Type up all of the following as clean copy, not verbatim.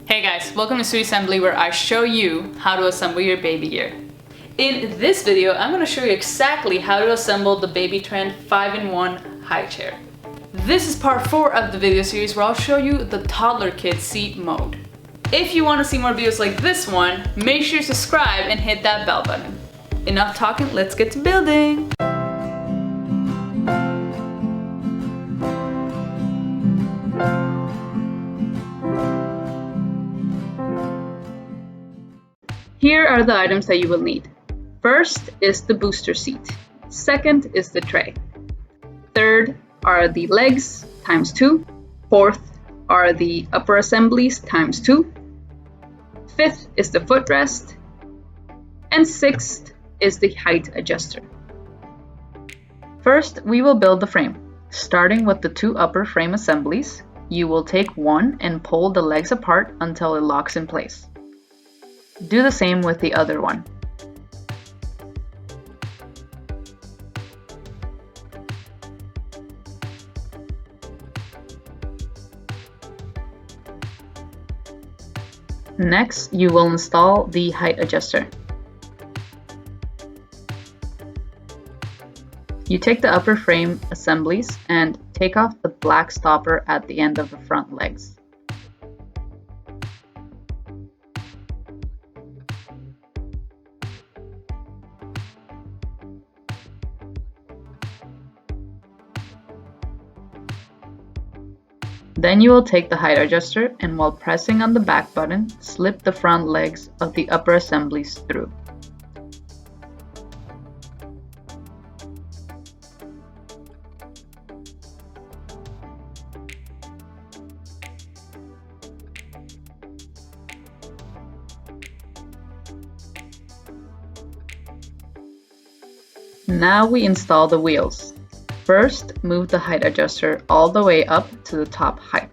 Hey guys, welcome to SweetieSembly, where I show you how to assemble your baby gear. In this video, I'm going to show you exactly how to assemble the babytrend 5-in-1 high chair. This is part 4 of the video series where I'll show you the toddler kid seat mode. If you want to see more videos like this one, make sure you subscribe and hit that bell button. Enough talking, let's get to building! Here are the items that you will need. First is the booster seat. Second is the tray. Third are the legs times 2. Fourth are the upper assemblies times 2. Fifth is the footrest. And sixth is the height adjuster. First, we will build the frame. Starting with the 2 upper frame assemblies, you will take one and pull the legs apart until it locks in place. Do the same with the other one. Next, you will install the height adjuster. You take the upper frame assemblies and take off the black stopper at the end of the front legs. Then you will take the height adjuster and while pressing on the back button, slip the front legs of the upper assemblies through. Now we install the wheels. First, move the height adjuster all the way up to the top height.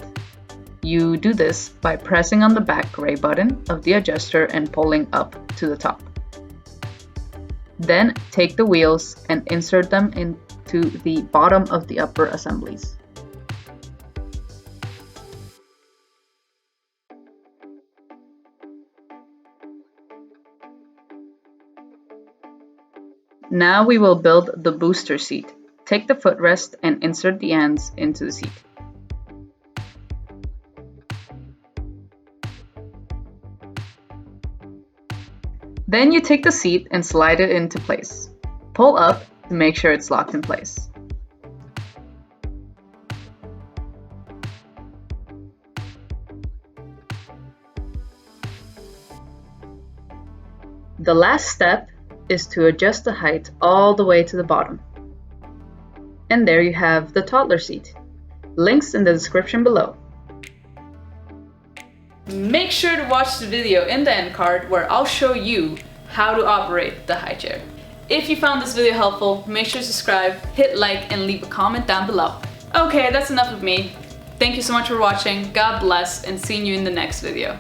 You do this by pressing on the back gray button of the adjuster and pulling up to the top. Then take the wheels and insert them into the bottom of the upper assemblies. Now we will build the booster seat. Take the footrest and insert the ends into the seat. Then you take the seat and slide it into place. Pull up to make sure it's locked in place. The last step is to adjust the height all the way to the bottom. And there you have the toddler seat. Links in the description below. Make sure to watch the video in the end card where I'll show you how to operate the high chair. If you found this video helpful, make sure to subscribe, hit like, and leave a comment down below. Okay, that's enough of me. Thank you so much for watching, God bless, and seeing you in the next video.